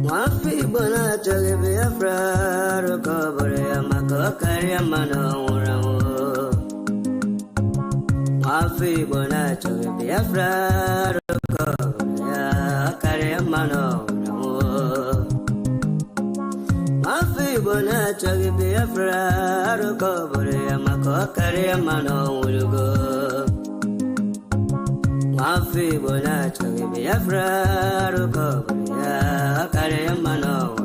Wapi bona chage Biafra recovery amako kari amano urawo. Wapi bona chage Biafra recovery kari amano urawo. Wapi bona chage Biafra recovery amako kari amano urawo. Wapi bona chage Biafra recovery kare mano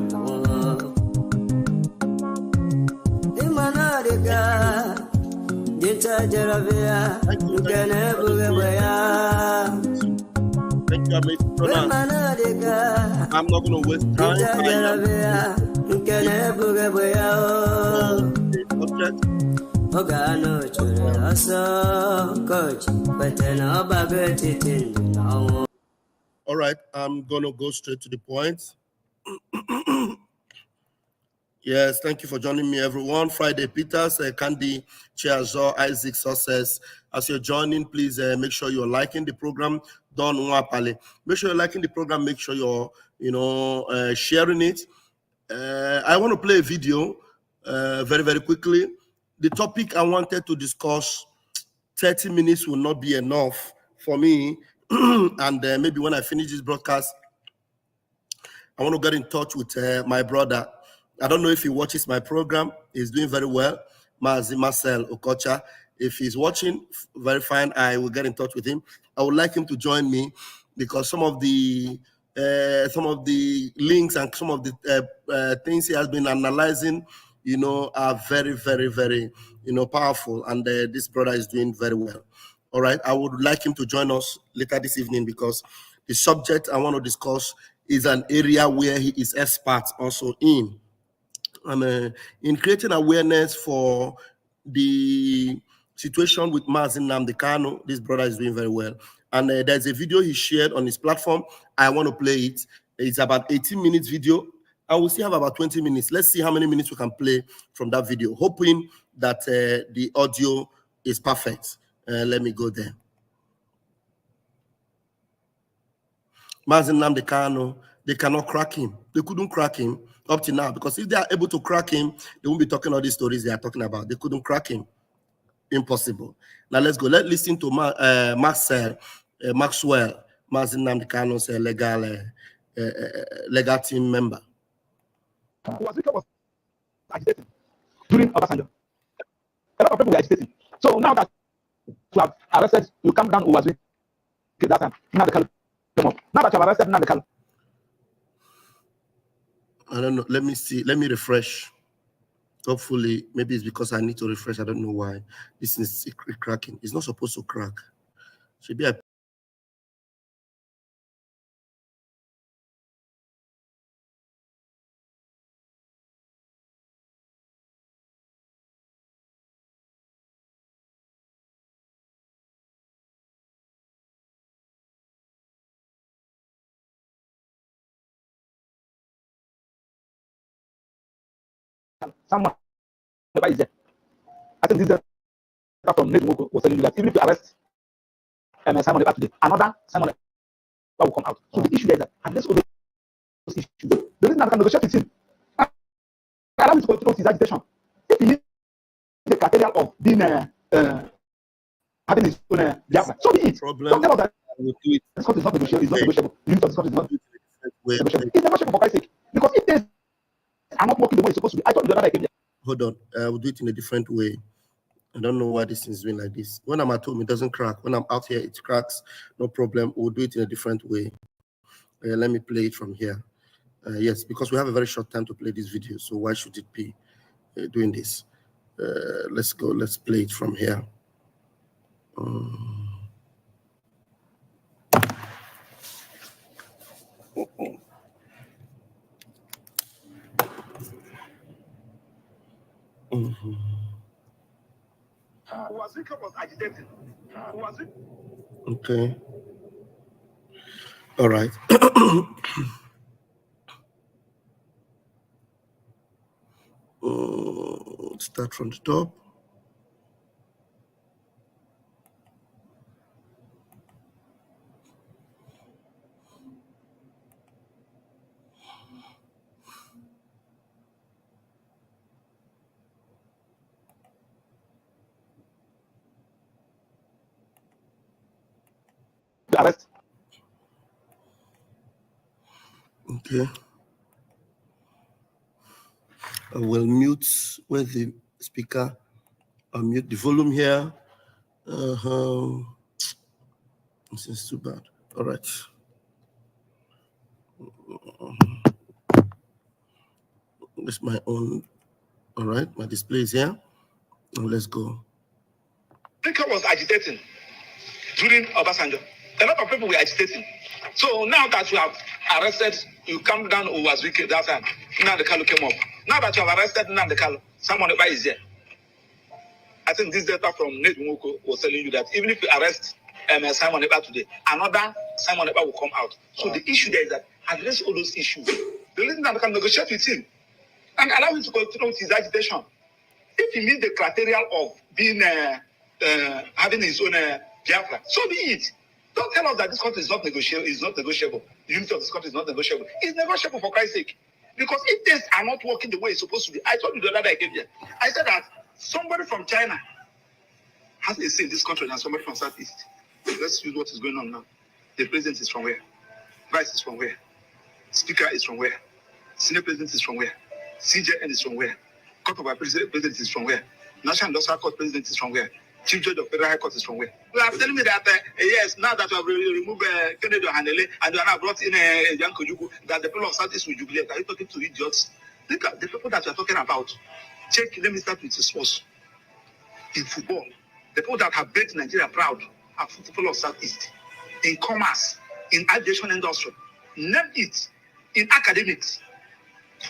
imana dega dinta jarabia ngene bugaya. Thank you, imana dega I'm not going to waste time. dinta jarabia ngene bugaya. Ogano chure aso coach betena bagati tin. All right, I'm going to go straight to the point. Yes, thank you for joining me, everyone. Friday Peters, Candy, Chiazo, Isaac Success. As you're joining, please make sure you're liking the program. Don Nwapale. Make sure you're liking the program. Make sure you're, sharing it. I want to play a video very, very quickly. The topic I wanted to discuss, 30 minutes will not be enough for me. And maybe when I finish this broadcast, I want to get in touch with my brother. I don't know if he watches my program. He's doing very well. Mazi Marcel Okocha. If he's watching, very fine. I will get in touch with him. I would like him to join me because some of the links and some of the things he has been analyzing, are very, very, very, powerful. And this brother is doing very well. All right. I would like him to join us later this evening because the subject I want to discuss is an area where he is expert also in. And in creating awareness for the situation with Mazi Nnamdi Kanu, this brother is doing very well. And there's a video he shared on his platform. I want to play it. It's about 18 minutes video. I will still have about 20 minutes. Let's see how many minutes we can play from that video, hoping that the audio is perfect. Let me go there. Mazi Nnamdi Kanu, they cannot crack him. They couldn't crack him up to now because if they are able to crack him, they won't be talking all these stories they are talking about. They couldn't crack him. Impossible. Now let's go. Let's listen to Maxwell, Mazi Nnamdi Kanu's legal team member. Was agitating during Obasanjo. A lot of people were agitating. So now that you have arrested, you come down Uwaziri that time. Now that you have arrested Nnamdi Kanu. I don't know. Let me see. Let me refresh. Hopefully, maybe it's because I need to refresh. I don't know why. This is cracking. It's not supposed to crack. Should be a someone is there. I think this is from Nedmoko was telling you that even if you arrest Simon today, another Simon will come out. So the issue there is that unless all those issues, the reason I can negotiate with him, allow him to control his agitation. If he needs the criteria of being having his own Biafra, so be it. problem. Talk about that. It's not negotiable. It's not negotiable. The limit of discourse is not negotiable. It's negotiable for Christ's sake. Because if they are not working the way it's supposed to be, I thought the other came here. Hold on. We'll do it in a different way. I don't know why this is doing like this. When I'm at home, it doesn't crack. When I'm out here, it cracks. No problem. We'll do it in a different way. Let me play it from here. Yes, because we have a very short time to play this video. So why should it be doing this? Let's go. Let's play it from here. Was agitating. Okay. All right. Start from the top. to arrest. Okay. I will mute where the speaker. I'll mute the volume here. This is too bad. All right. This is my own. All right. My display is here. Now let's go. Speaker was agitating during Obasanjo. A lot of people were agitating. So now that you have arrested, you come down who was wicked that time. Nnamdi Kanu came up. Now that you have arrested Nnamdi Kanu, someone is there. I think this data from Nate Nwoko was telling you that even if you arrest Simon Ekpa today, another Simon Ekpa will come out. So the issue there is that address all those issues. The reason that can negotiate with him and allow him to continue with his agitation. If he meets the criteria of being having his own Biafra, so be it. Don't tell us that this country is not negotiable. It's not negotiable. The unity of this country is not negotiable. It's negotiable for Christ's sake. Because if things are not working the way it's supposed to be, I told you the other day I came here. I said that somebody from China has a say in this country and somebody from Southeast. Let's use what is going on now. The president is from where? Vice is from where? Speaker is from where? Senior president is from where? CJN is from where? Court of Appeal president is from where? National Industrial Court president is from where? Chief Judge of Federal High Court is from where? You are telling me that yes, now that you have removed Kennedy Hanele and you are now brought in Yanko Yugu, that the people of Southeast will jubilate. Are you talking to idiots? Look at the people that you are talking about. Check, let me start with the sports. In football, the people that have made Nigeria proud are people of Southeast. In commerce, in aviation industry, name it, in academics.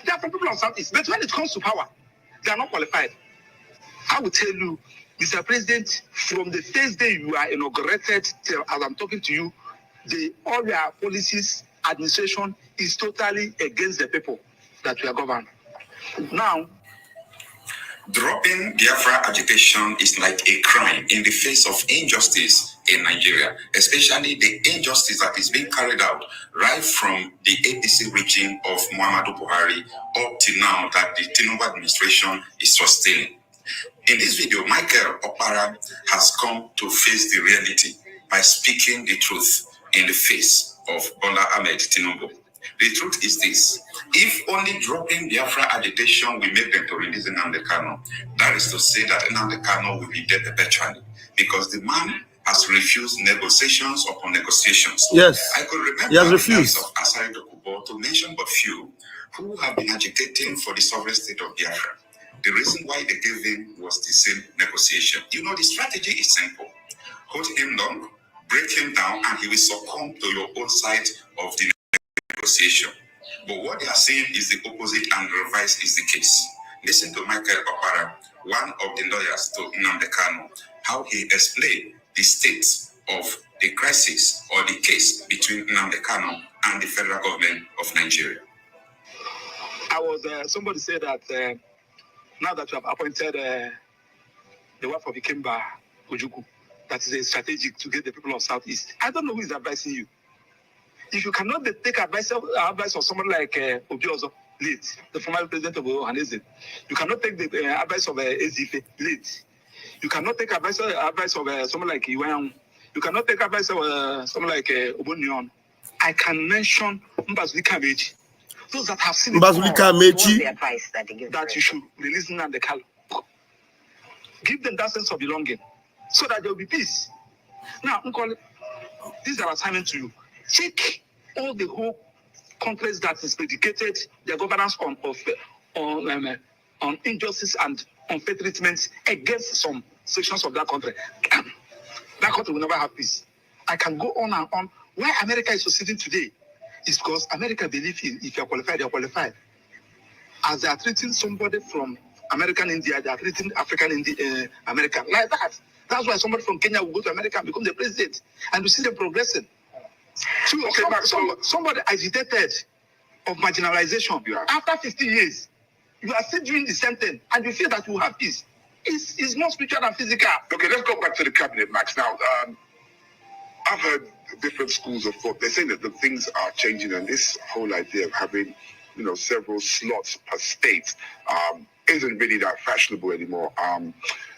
They are from people of Southeast. But when it comes to power, they are not qualified. I will tell you, Mr. President, from the first day you are inaugurated till as I'm talking to you, all your policies, administration is totally against the people that we are governed. Now, dropping Biafra agitation is like a crime in the face of injustice in Nigeria, especially the injustice that is being carried out right from the APC regime of Muhammadu Buhari up to now that the Tinubu administration is sustaining. In this video, Michael Opara has come to face the reality by speaking the truth in the face of Bola Ahmed Tinubu. The truth is this: if only dropping Biafra agitation will make them to release Nnamdi Kanu, that is to say that Nnamdi Kanu will be dead perpetually, because the man has refused negotiations upon negotiations. Yes, I could remember he has refused. the case of Asari Dokubo, to mention but few, who have been agitating for the sovereign state of Biafra. The reason why they gave in was the same negotiation. You know, the strategy is simple: hold him long, break him down, and he will succumb to your own side of the negotiation. But what they are saying is the opposite, and the reverse is the case. Listen to Michael Opara, one of the lawyers to Nnamdi Kanu, how he explained the state of the crisis or the case between Nnamdi Kanu and the federal government of Nigeria. Somebody said that now that you have appointed the wife of Ikemba Ojukwu, that is a strategic to get the people of Southeast. I don't know who is advising you. If you cannot take advice of someone like Obiozo, late, the former president of Ohanese, you cannot take the advice of Ezife, late. You cannot take advice of someone like Iwan. You cannot take advice of someone like Obonion. I can mention Mbazulika Meji. Those that have seen Mbazulika Meji, that you should release Nnamdi Kanu. Give them that sense of belonging so that there will be peace. Now, this is our assignment to you. Check all the whole countries that is predicated their governance on injustice and unfair treatment against some sections of that country. That country will never have peace. I can go on and on. Why America is succeeding today is because America believes if you are qualified, you are qualified. As they are treating somebody from American India, they are treating African American like that. That's why somebody from Kenya will go to America and become the president, and you see them progressing. So, okay, somebody agitated of marginalization. After 50 years, you are still doing the same thing, and you feel that you have peace. It's more spiritual than physical. Okay, let's go back to the cabinet, Max. Now, I've heard different schools of thought. They're saying that the things are changing, and this whole idea of having, several slots per state isn't really that fashionable anymore.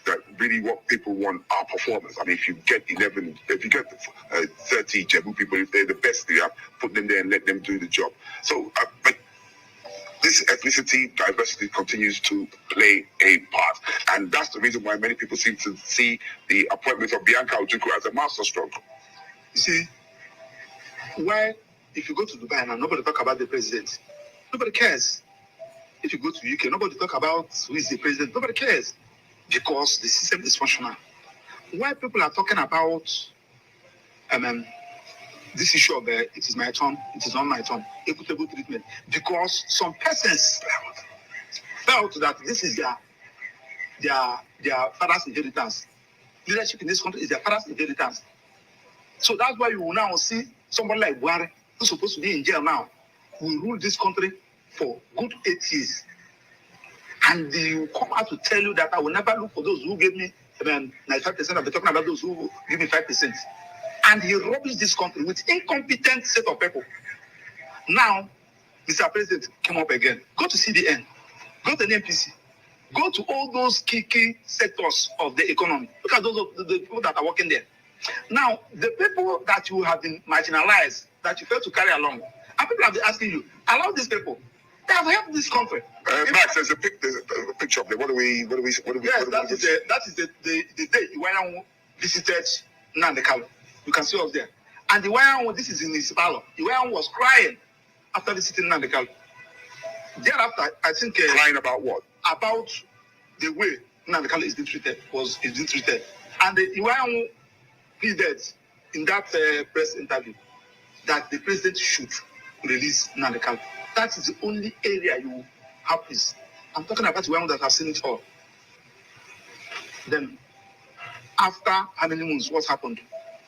that really what people want are performers. I mean, if you get 30 Jebu people, if they're the best, they have, put them there and let them do the job. So, but this ethnicity, diversity continues to play a part. And that's the reason why many people seem to see the appointment of Bianca Ojukwu as a masterstroke. You see, why, if you go to Dubai now, nobody talk about the president. Nobody cares. If you go to UK, nobody talk about who is the president. Nobody cares. Because the system is functional. Why people are talking about this issue of it is my turn, it is not my turn, equitable treatment, because some persons felt that this is their father's inheritance. Leadership in this country is their father's inheritance. So that's why you will now see somebody like Buhari, who's supposed to be in jail now, who will rule this country for good 8 years. And they will come out to tell you that I will never look for those who gave me 95%. I'll be talking about those who give me 5%. And he rubbished this country with incompetent set of people. Now, Mr. President came up again. Go to CDN. Go to the NPC. Go to all those key sectors of the economy. Look at those the people that are working there. Now, the people that you have been marginalized, that you fail to carry along, and people have been asking you, allow these people. They have helped this country. Max, there's a picture up there. What do we? Yes, that is the day Iwayan visited Nnamdi Kanu. You can see us there. And Iwayan, this is in his parlor. Iwayan was crying after visiting Nnamdi Kanu. Thereafter, I think crying about what? About the way Nnamdi Kanu is being treated. And Iwayan pleaded in that press interview that the president should release Nnamdi Kanu. That is the only area you have peace. I'm talking about Iwayan that have seen it all. Then, after how many months, what happened?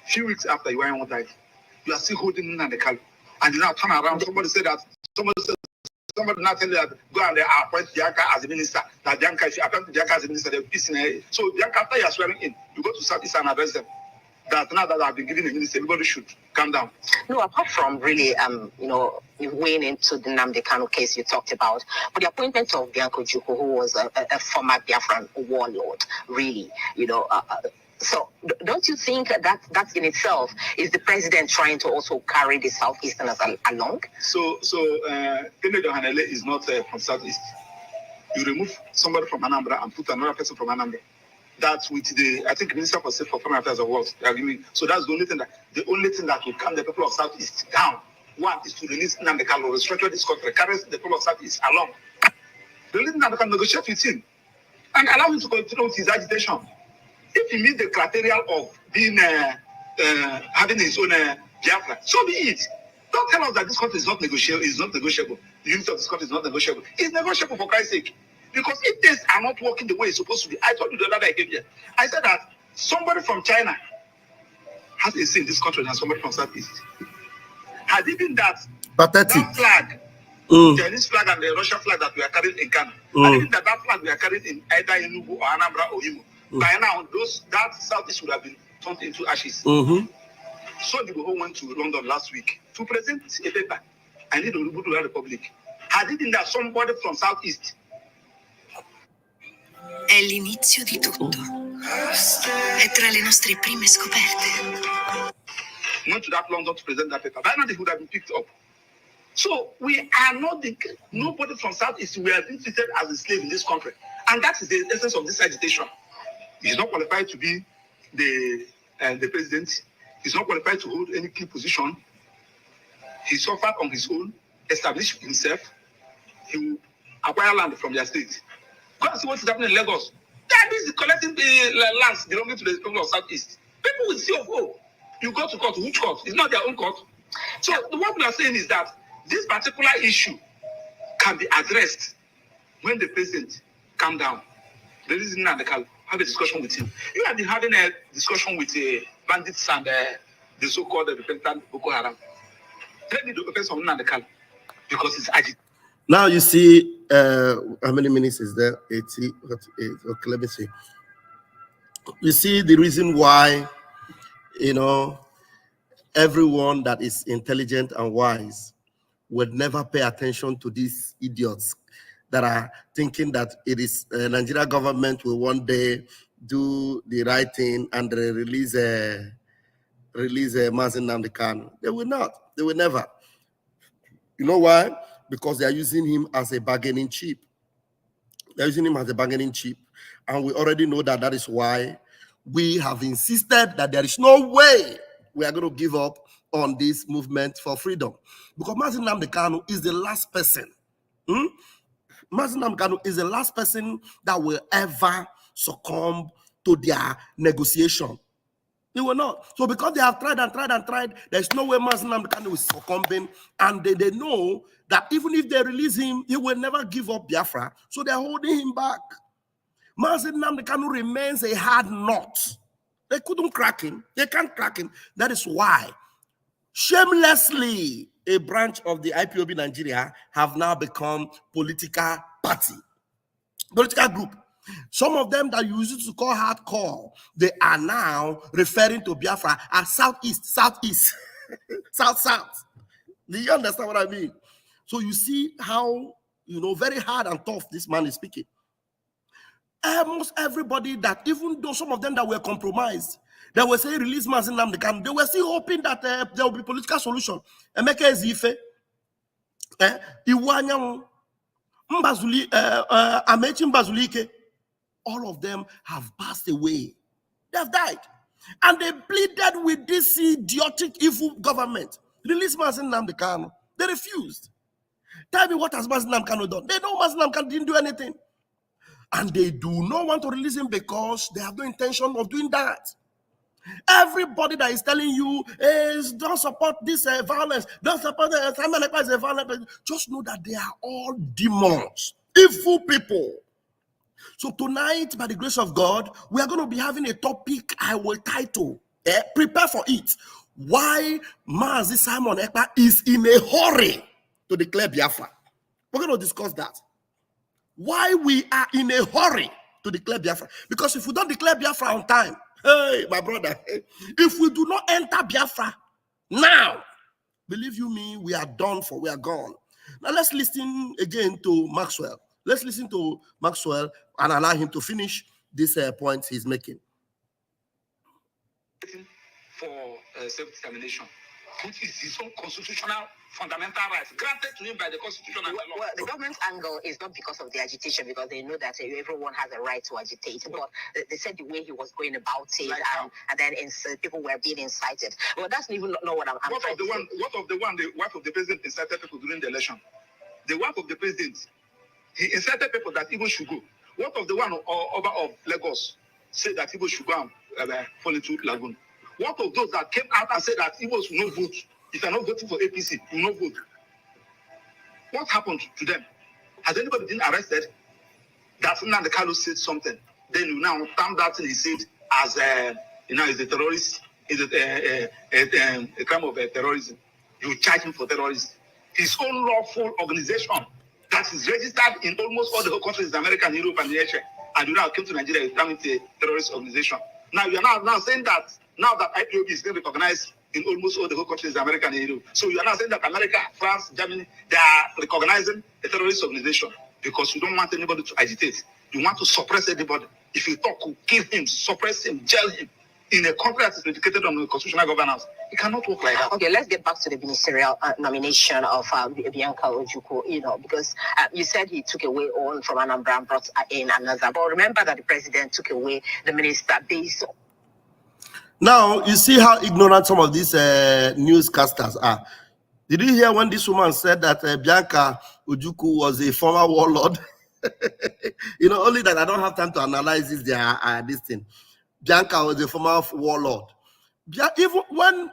A few weeks after Iwayan died, you are still holding Nnamdi Kanu. And you now turn around, somebody now tell you that go and appoint Bianca as a minister. That Bianca, if you appoint Bianca as a minister, there's peace in her. So Bianca, after you are swearing in, you go to Southeast and address them. That now that I've been given a minister, everybody should calm down. No, apart from really, weighing into the Nnamdi Kanu case you talked about, but the appointment of Bianca Ojukwu, who was a former Biafran warlord, really, so don't you think that in itself is the president trying to also carry the Southeasterners along? So Kennedy Ohanele is not from Southeast. You remove somebody from Anambra and put another person from Anambra. That's with I think Minister for Foreign Affairs of World. So that's the only thing that will calm the people of Southeast down. One is to release Nnamdi Kanu, restructure this country, carry the people of Southeast along. Release Nnamdi Kanu, negotiate with him, and allow him to continue with his agitation. If he meets the criteria of being having his own Biafra, so be it. Don't tell us that this country is not negotiable. The unity of this country is not negotiable. It's negotiable, for Christ's sake. Because if things are not working the way it's supposed to be, I told you the other day I came here. I said that somebody from China has a say in this country than somebody from Southeast. Had it been that flag, Chinese flag and the Russian flag that we are carrying in Ghana, had it been that flag we are carrying in either Enugu or Anambra or Imo, by now that Southeast would have been turned into ashes. So the whole went to London last week to present a paper. I need to reboot the Republic. Had it been that somebody from Southeast. È l'inizio di tutto. È tra le nostre prime scoperte. Went to that London to present that paper. By now they would have been picked up. So we are not nobody from Southeast. We are being treated as a slave in this country, and that is the essence of this agitation. He's not qualified to be the president. He's not qualified to hold any key position. He suffered on his own, established himself. He will acquire land from their state. Go and see what is happening in Lagos. That is collecting the lands belonging to the people of Southeast. People will see of hope. You go to court. Which court? It's not their own court. So what we are saying is that this particular issue can be addressed when the president calm down. The reason Nnamdi Kanu, have a discussion with him. You have been having a discussion with bandits and the so-called repentant Boko Haram. Let me do a on Nnamdi Kanu because it's agitated. Now you see, how many minutes is there? 80. Okay, let me see. You see the reason why, everyone that is intelligent and wise would never pay attention to these idiots that are thinking that it is Nigeria government will one day do the right thing and release Mazi Nnamdi Kanu. They will not. They will never. You know why? Because they are using him as a bargaining chip. They're using him as a bargaining chip. And we already know that that is why we have insisted that there is no way we are going to give up on this movement for freedom. Because Mazi Nnamdi Kanu is the last person. Mazi Nnamdi Kanu is the last person that will ever succumb to their negotiation. They will not. So because they have tried and tried and tried, there's no way Mazi Nnamdi Kanu is succumbing. And they know that even if they release him, he will never give up Biafra. So they're holding him back. Mazi Nnamdi Kanu remains a hard nut. They couldn't crack him. They can't crack him. That is why, shamelessly, a branch of the IPOB Nigeria have now become political party, political group. Some of them that you used to call hardcore, they are now referring to Biafra as Southeast, Southeast, South. Do you understand what I mean? So you see how, very hard and tough this man is speaking. Almost everybody that, even though some of them that were compromised, they were saying release Mazi Nnamdi Kanu, they were still hoping that there will be political solution. Emeka Ezife, Iwanyan, Amechi Mbazulike, all of them have passed away. They have died. And they pleaded with this idiotic, evil government. Release Mazi Nnamdi Kanu. They refused. Tell me, what has Mazi Nnamdi Kanu done? They know Mazi Nnamdi Kanu didn't do anything. And they do not want to release him because they have no intention of doing that. Everybody that is telling you, don't support this violence, don't support the violence, just know that they are all demons, evil people. So tonight, by the grace of God, we are going to be having a topic I will title, prepare for it, why Mazi Simon Ekpa is in a hurry to declare Biafra. We're going to discuss that. Why we are in a hurry to declare Biafra. Because if we don't declare Biafra on time, hey, my brother, if we do not enter Biafra now, believe you me, we are done for, we are gone. Now let's listen again to Maxwell. Let's listen to Maxwell and allow him to finish this point he's making. For self-determination, which is his own constitutional fundamental rights granted to him by the Constitution and the law. Well, the government's angle is not because of the agitation, because they know that everyone has a right to agitate. But they said the way he was going about it, like and then people were being incited. Well, that's even not what I'm What of the one the wife of the president incited people during the election? The wife of the president, he incited people that Igbo should go. What of the one over of Lagos said that Igbo should go and fall into Lagoon? What of those that came out and said that Igbos will not vote? If you're not voting for APC, you will not vote. What happened to them? Has anybody been arrested? That Nnamdi Kanu said something. Then you now term that thing he said as is a terrorist, is a crime of terrorism. You charge him for terrorism. His own lawful organization that is registered in almost all the whole countries in America, and Europe, and Asia, and you now came to Nigeria, you term it a terrorist organization. Now you are now saying that IPOB is being recognized in almost all the whole countries in America and Europe. So you are now saying that America, France, Germany, they are recognizing a terrorist organization because you don't want anybody to agitate. You want to suppress anybody. If you talk, kill him, suppress him, jail him. In a country that is dedicated on the constitutional governance, it cannot work like that. Okay, let's get back to the ministerial nomination of Bianca Ojukwu, because you said he took away one from Anambra and brought in another. But remember that the president took away the minister based on. Now, you see how ignorant some of these newscasters are. Did you hear when this woman said that Bianca Ojukwu was a former warlord? Only that I don't have time to analyze this thing. Bianca was a former warlord. Even when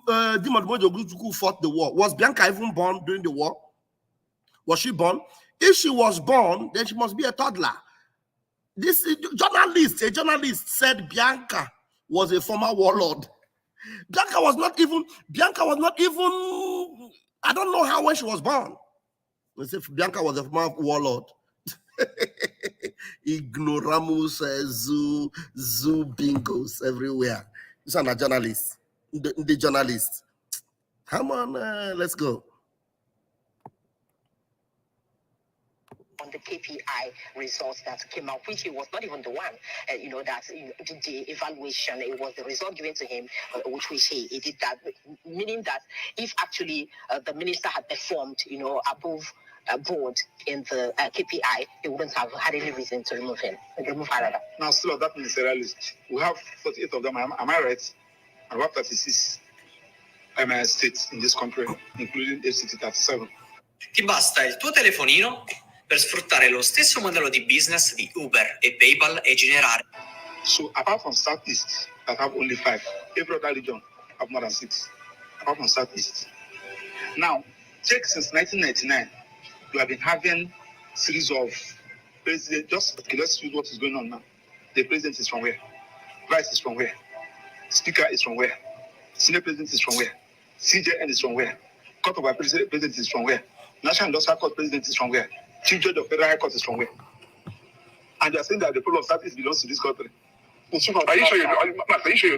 Dimodimojo Ojukwu fought the war, was Bianca even born during the war? Was she born? If she was born, then she must be a toddler. A journalist said Bianca was a former warlord. Bianca was not even, I don't know how when she was born. They say Bianca was a former warlord. Ignoramus, zoo bingos everywhere. These are not journalists. The journalists. Come on, let's go. On the the KPI results that came out, which he was not even the one, that did the evaluation. It was the result given to him, which he did that, meaning that if actually the minister had performed, above board in the KPI, he wouldn't have had any reason to remove her. Now, still on that ministerial list, we have 48 of them. Am I right? And we have 36 states in this country, including FCT 37. Ti basta il tuo telefonino per sfruttare lo stesso modello di business di Uber e PayPal e generare. So, apart from Southeast, that have only 5, every other region have more than 6. Apart from Southeast. Now, check since 1999, we have been having series of presidents. Let's use what is going on now. The president is from where? Vice is from where? Speaker is from where? Senior president is from where? CJN is from where? Court of Appeal president is from where? National Industrial Court president is from where? Chief Judge of Federal High Court is from where? And they are saying that the people of Southeast belongs to this country. Are you sure you're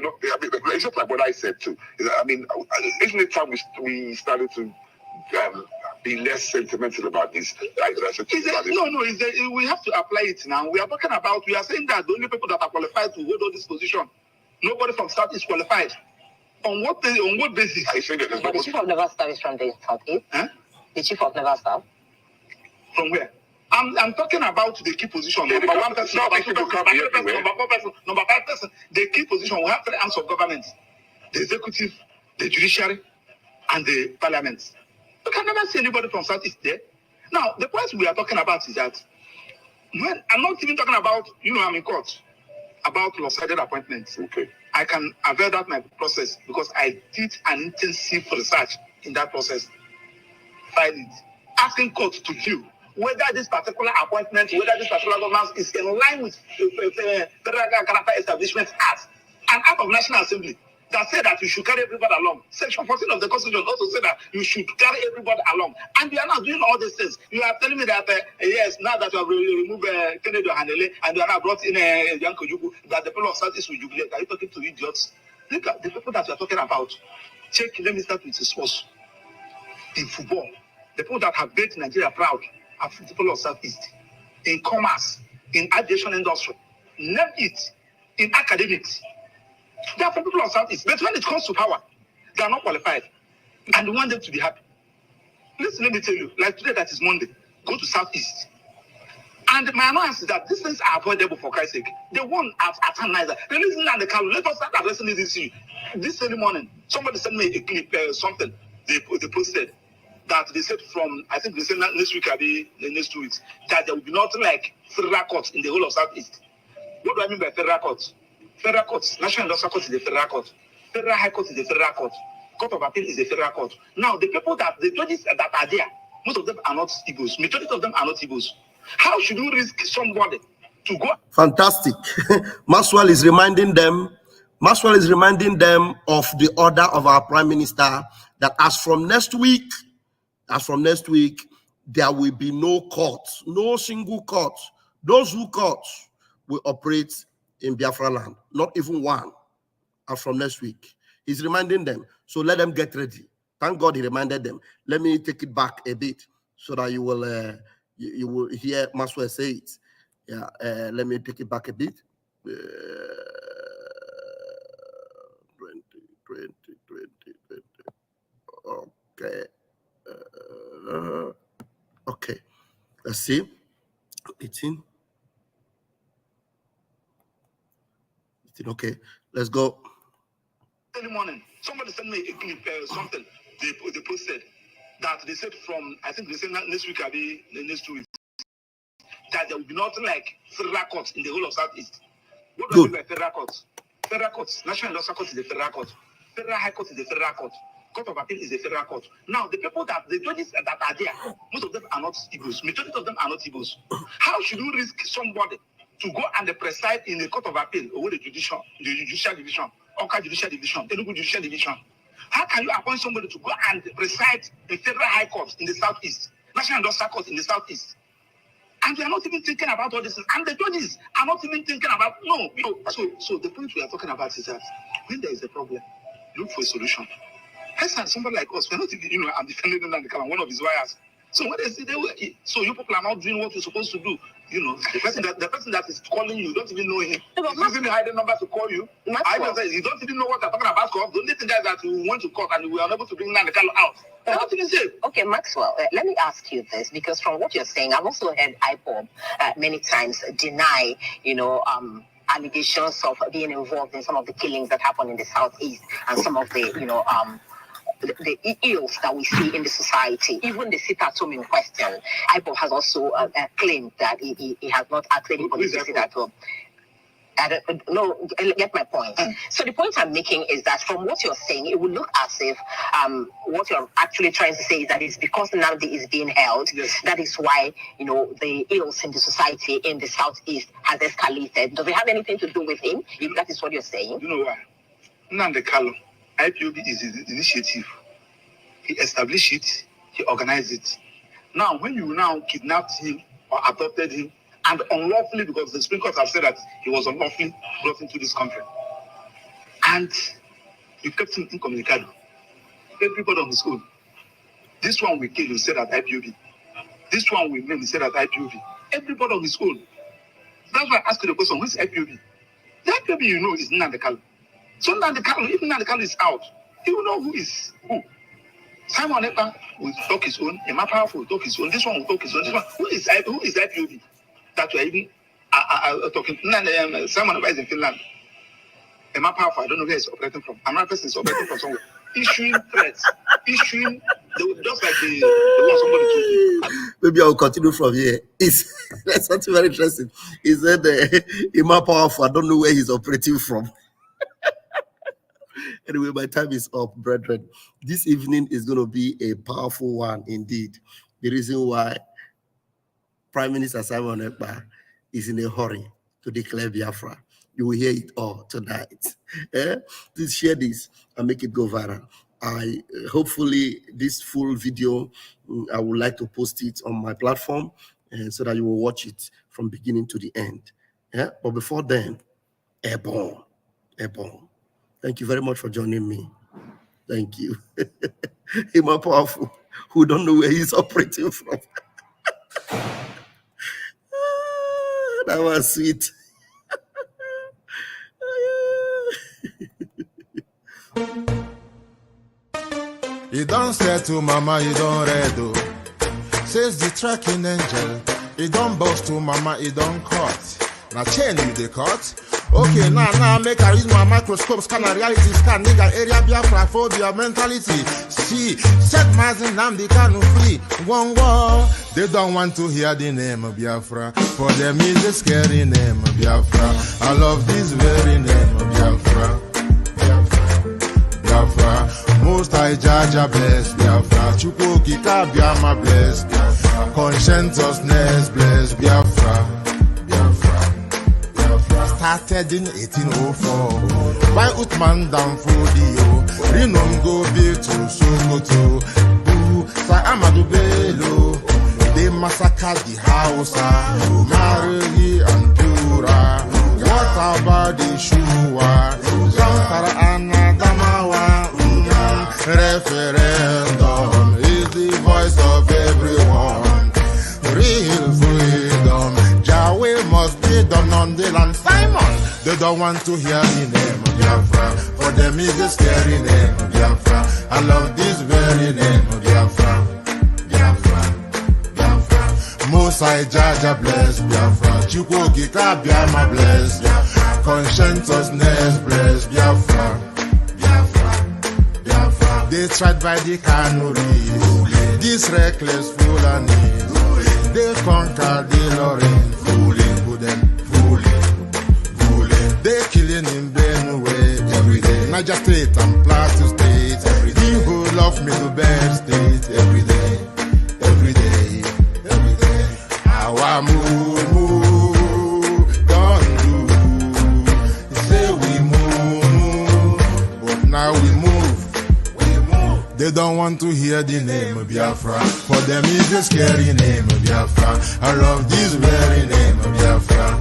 not? It's just like what I said too. Isn't it time we started to be less sentimental about this? No. We have to apply it now. We are saying that the only people that are qualified to hold on this position, nobody from South is qualified. On what basis? But the chief of naval staff is from the Southeast. Huh? The chief of naval staff. From where? I'm talking about the key position. Number 1 person, number 2 person, number 4 person, number 5 person. The key position. We have 3 arms of government: the executive, the judiciary, and the parliament. You can never see anybody from Southeast there. Now, the point we are talking about is that I'm not even talking about, I'm in court, about lopsided appointments. Okay. I can avail that my process because I did an intensive research in that process. Filed it, asking court to view whether this particular appointment, whether this particular government is in line with Federal Character Establishment Act, an act of National Assembly that said that you should carry everybody along. Section 14 of the Constitution also said that you should carry everybody along. And you are now doing all these things. You are telling me that, yes, now that you have removed Kennedy Hanele and you are now brought in Yanko Jugu, that the people of Southeast will jubilate. Are you talking to idiots? Look at the people that you are talking about. Check, let me start with the source. In football, the people that have made Nigeria proud are the people of Southeast. In commerce, in aviation industry, name it, in academics. They are from people of Southeast. But when it comes to power, they are not qualified. And we want them to be happy. Listen, let me tell you, like today that is Monday, go to Southeast. And my annoyance is that these things are avoidable for Christ's sake. They won at Niger. They listen and they can let us start addressing this issue. This early morning, somebody sent me a clip, something they posted that they said from, I think they said next week, the next 2 weeks, that there will be nothing like federal courts in the whole of Southeast. What do I mean by federal courts? Federal courts, National Industrial Court is a federal court. Federal High Court is a federal court. Court of Appeal is a federal court. Now, the judges that are there, most of them are not Igbos. Majority of them are not Igbos. How should you risk somebody to go? Fantastic. Maxwell is reminding them of the order of our Prime Minister that as from next week, there will be no court, no single court. Those who courts will operate in Biafra land, not even one, as from next week. He's reminding them, so let them get ready. Thank God he reminded them. Let me take it back a bit so that you will hear Maxwell say it. Yeah, let me take it back a bit. 20. Okay. Okay. Let's see. 18. Okay, let's go. Early morning, somebody sent me a clip, something they posted that they said from, I think they said next week, the next 2 weeks, that there will be nothing like federal courts in the whole of Southeast. What do I mean by federal courts? Federal courts, National Industrial Court is a federal court. Federal High Court is a federal court. Court of Appeal is a federal court. Now, the judges that are there, most of them are not Igbos. Majority of them are not Igbos. How should you risk somebody to go and preside in the Court of Appeal or the judicial division, Oka Judicial Division, Enugu Judicial Division? How can you appoint somebody to go and preside in Federal High Court in the Southeast, National Industrial Court in the Southeast? And they are not even thinking about all this. And the judges are not even thinking about, So the point we are talking about is that when there is a problem, look for a solution. Somebody like us, we're not even, I'm defending Nnamdi Kanu, one of his lawyers. So when they see so you people are not doing what you're supposed to do. You know, the person that is calling you, don't even know him. He's using the hidden number to call you. I don't say you don't even know what they're talking about. The only thing that you want to call and we are unable to bring Nnamdi Kanu out. Nothing is safe. Okay, Maxwell, let me ask you this, because from what you're saying, I've also heard IPOB many times deny, allegations of being involved in some of the killings that happen in the Southeast and some of the, the ills that we see in the society. Even the sit-at-home in question, IPOB has also claimed that he has not asked anybody to sit at home. I don't know, get my point. So the point I'm making is that from what you're saying, it would look as if what you're actually trying to say is that it's because Nnamdi is being held. Yes. That is why, the ills in the society in the Southeast has escalated. Does it have anything to do with him, if that is what you're saying? You know why? Nnamdi Kanu, IPOB is his initiative. He established it, he organized it. Now, when you now kidnapped him or adopted him, and unlawfully, because the Supreme Court have said that he was unlawfully brought into this country, and you kept him incommunicado. Everybody on his own. This one we kill, you said at IPOB. This one we name, he said at IPOB. Everybody on his own. That's why I asked you the question, who is IPOB? The IPOB is Nnamdi Kanu. So Nnamdi Kanu, if Nnamdi Kanu is out, he will know who is who. Simon Ekpa will talk his own, Emma Powerful will talk his own, this one will talk his own, this one. Who is IPOB? That you are even talking. Simon Ekpa is in Finland. Emma Powerful, I don't know where he's operating from. Another person is operating from somewhere. Issuing threats. Just like the one somebody told you. Maybe I will continue from here. That's something very interesting. He said, Emma Powerful, I don't know where he's operating from. Anyway, my time is up, brethren. This evening is going to be a powerful one indeed. The reason why Prime Minister Simon Ekpa is in a hurry to declare Biafra. You will hear it all tonight. Please share this and make it go viral. Hopefully this full video, I would like to post it on my platform so that you will watch it from beginning to the end. But before then, airborne. Thank you very much for joining me. Thank you. Emma Powerful, who don't know where he's operating from. That was sweet. You don't say to mama, you don't read. Says the tracking angel. You don't boast to mama, you don't cut. Now chain you the cut. Okay, now make I use my microscope, scan a reality, scan nigga area Biafra phobia mentality. See, set Mazi Nnamdi Kanu free. One war. They don't want to hear the name of Biafra. For them is a scary name of Biafra. I love this very name of Biafra. Biafra. Most I judge a bless Biafra. Chukwuki Kabiama bless Biafra. Conscientiousness bless Biafra. Started in 1804 by Uthman Danfodio. Rinom go built to Sokoto. Sa Amadou Bello. They massacred the Hausa, Marili and Pura. What about the Shua? Zamfara and Adamawa. Referendum is the voice of everyone. Real freedom. Yahweh must be done on the land. Simon, they don't want to hear the name of Biafra. For them is a scary name of Biafra. I love this very name of Biafra. Mosai Jaja bless Biafra. Chukwuki Kabiama bless Biafra. Conscientiousness bless Biafra. They tried by the Kanuri. This reckless Fulani. They conquered the Lorraine. They killing in Benue every day. Niger State and Plateau State every day. People love me to Bed State every day. Our move, don't do. Say we move, but now we move. They don't want to hear the name of Biafra. For them is a scary name of Biafra. I love this very name of Biafra.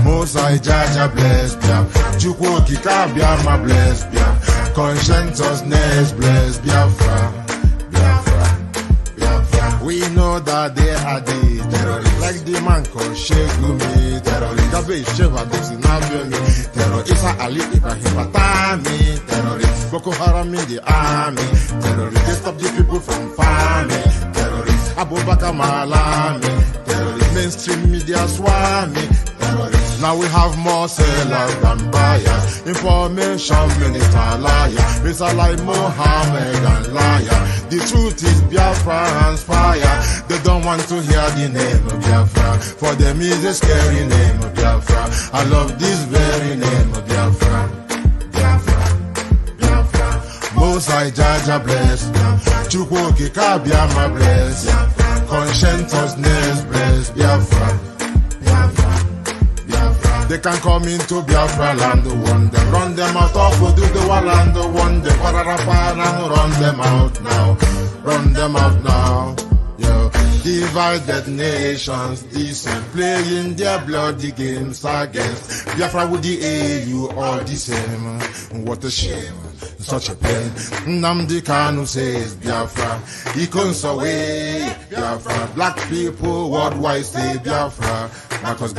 Mosai Jaja bless Biafra. Chukwuki Kabiama bless Biafra. Conscientiousness bless Biafra. know that they are the terrorists. Like the man called Shegumi, terrorist. Gabe Sheva, Dixie, terrorist. Isa Ali Ibrahim Batami, terrorist. Boko Haram in the army, terrorist. They stop the people from farming, terrorist. Abubakar Malami, terrorist. Mainstream media swami, terrorist. Now we have more sellers than buyers. Information minister liar. Mr. like Mohammed and liar. The truth is Biafra hands fire. They don't want to hear the name of Biafra. For them is a scary name of Biafra. I love this very name of Biafra. Biafra, Biafra. Most I Jaja bless. Chukwoki Kabiama bless. Conscientiousness bless. Biafra. They can come into Biafra land, run them out of the land, one them, run them out now, run them out now. Yo, divided nations, decent, playing their bloody games against Biafra with the AU, all the same. What a shame, such a pain. Nnamdi Kanu says Biafra, he comes away, Biafra. Black people worldwide say Biafra, because